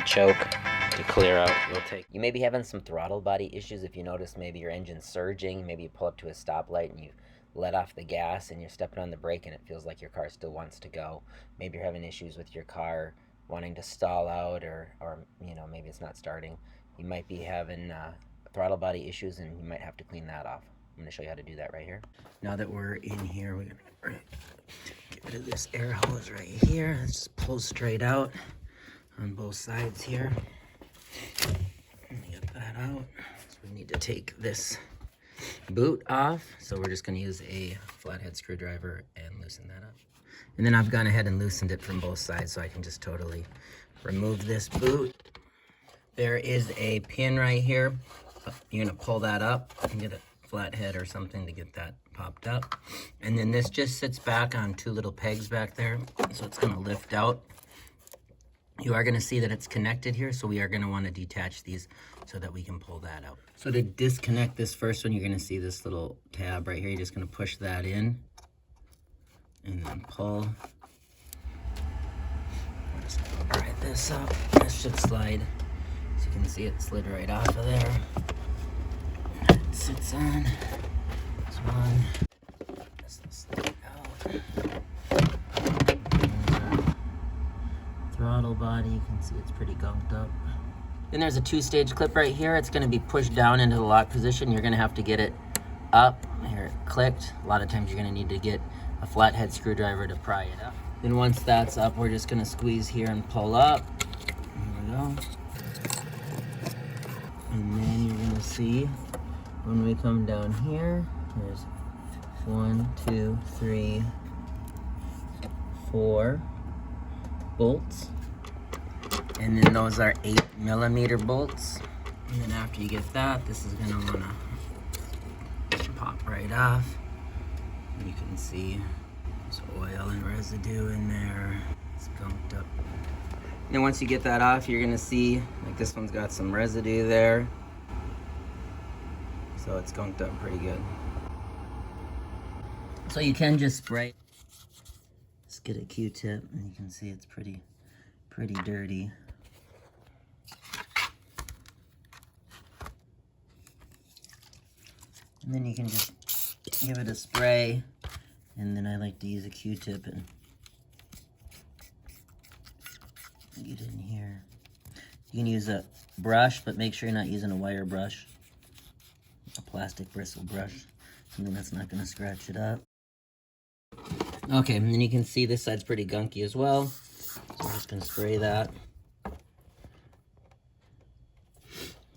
choke to clear out. You may be having some throttle body issues. If you notice maybe your engine's surging, maybe you pull up to a stoplight and you let off the gas and you're stepping on the brake and it feels like your car still wants to go. Maybe you're having issues with your car wanting to stall out, or you know, maybe it's not starting. You might be having throttle body issues and you might have to clean that off. I'm going to show you how to do that right here. Now that we're in here, we're going to get rid of this air hose right here. Let's just pull straight out on both sides here. Get that out. So we need to take this boot off. So we're just going to use a flathead screwdriver and loosen that up. And then I've gone ahead and loosened it from both sides so I can just totally remove this boot. There is a pin right here. You're going to pull that up and get a flathead or something to get that popped up. And then this just sits back on two little pegs back there. So it's going to lift out. You are going to see that it's connected here, so we are going to want to detach these so that we can pull that out. So to disconnect this first one, you're going to see this little tab right here. You're just going to push that in and then pull. We're just going to pry this up. This should slide. As you can see, it slid right off of there. It sits on this one. This will slide out. Throttle body, you can see it's pretty gunked up. Then there's a two-stage clip right here. It's going to be pushed down into the lock position. You're going to have to get it up. Here, it clicked. A lot of times you're going to need to get a flathead screwdriver to pry it up. Then once that's up, we're just going to squeeze here and pull up. There we go. And then you're going to see when we come down here, there's 1, 2, 3, 4 bolts, and then those are 8mm bolts. And then after you get that, this is gonna wanna pop right off. You can see there's oil and residue in there. It's gunked up. And then once you get that off, you're gonna see like this one's got some residue there, so it's gunked up pretty good. So you can just spray. Let's get a Q-tip, and you can see it's pretty dirty. And then you can just give it a spray, and then I like to use a Q-tip and get in here. You can use a brush, but make sure you're not using a wire brush, a plastic bristle brush, and then that's not going to scratch it up. Okay, and then you can see this side's pretty gunky as well. So we're just going to spray that.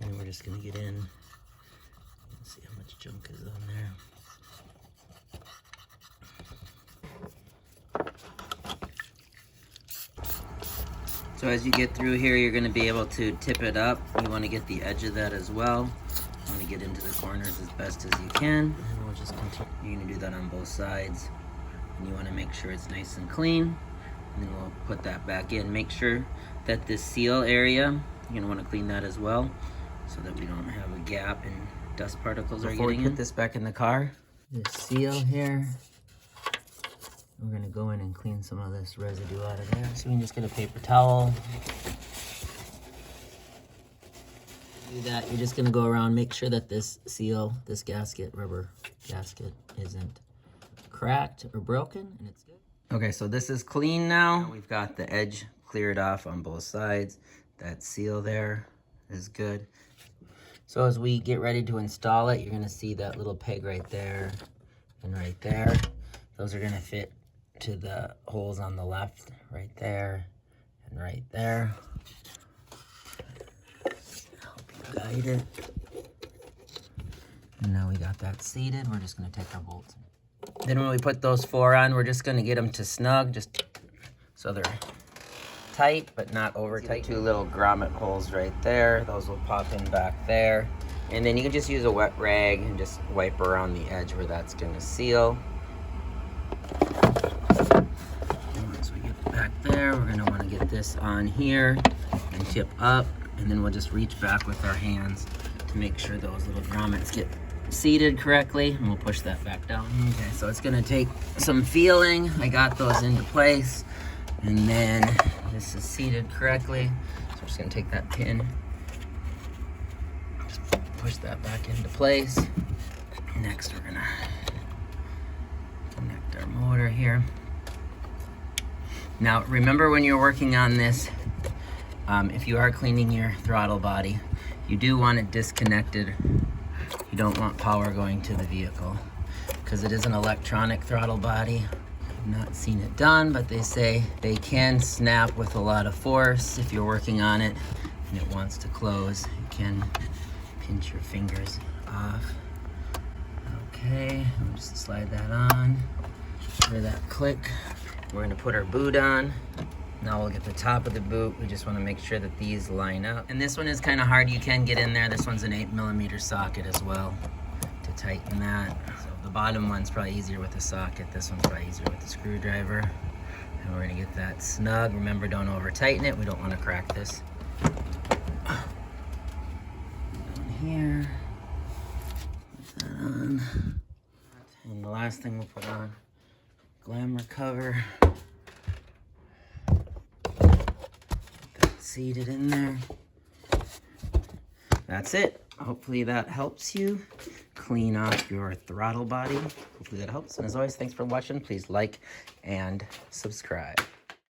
And we're just going to get in. Let's see how much junk is on there. So as you get through here, you're going to be able to tip it up. You want to get the edge of that as well. You want to get into the corners as best as you can. And we'll just continue. You're going to do that on both sides. And you want to make sure it's nice and clean, and then we'll put that back in. Make sure that this seal area, you're going to want to clean that as well so that we don't have a gap and dust particles are getting in. Before we put this back in the car, this seal here, we're going to go in and clean some of this residue out of there. So we can just get a paper towel. Do that, you're just going to go around, make sure that this seal, this gasket, rubber gasket, isn't cracked or broken, and it's good. Okay, so this is clean now. We've got the edge cleared off on both sides. That seal there is good. So as we get ready to install it, you're gonna see that little peg right there and right there. Those are gonna fit to the holes on the left, right there and right there. Help you guide it. And now we got that seated. We're just gonna take our bolts. Then when we put those 4 on, we're just gonna get them to snug, just so they're tight, but not over tight. 2 little grommet holes right there. Those will pop in back there. And then you can just use a wet rag and just wipe around the edge where that's gonna seal. And once we get back there, we're gonna wanna get this on here and tip up, and then we'll just reach back with our hands to make sure those little grommets get seated correctly, and we'll push that back down. Okay, so it's gonna take some feeling. I got those into place, and then this is seated correctly. So just gonna take that pin, just push that back into place. Next, we're gonna connect our motor here. Now, remember when you're working on this, if you are cleaning your throttle body, you do want it disconnected. You don't want power going to the vehicle because it is an electronic throttle body. I've not seen it done, but they say they can snap with a lot of force if you're working on it and it wants to close. You can pinch your fingers off. Okay, we'll just slide that on. Hear that click. We're gonna put our boot on. Now we'll get the top of the boot. We just wanna make sure that these line up. And this one is kind of hard. You can get in there. This one's an 8mm socket as well to tighten that. So the bottom one's probably easier with a socket. This one's probably easier with a screwdriver. And we're gonna get that snug. Remember, don't over tighten it. We don't wanna crack this. Down here. Put that on. And the last thing we'll put on, glamour cover. Seated in there. That's it. Hopefully that helps you clean off your throttle body. Hopefully that helps. And as always, thanks for watching. Please like and subscribe.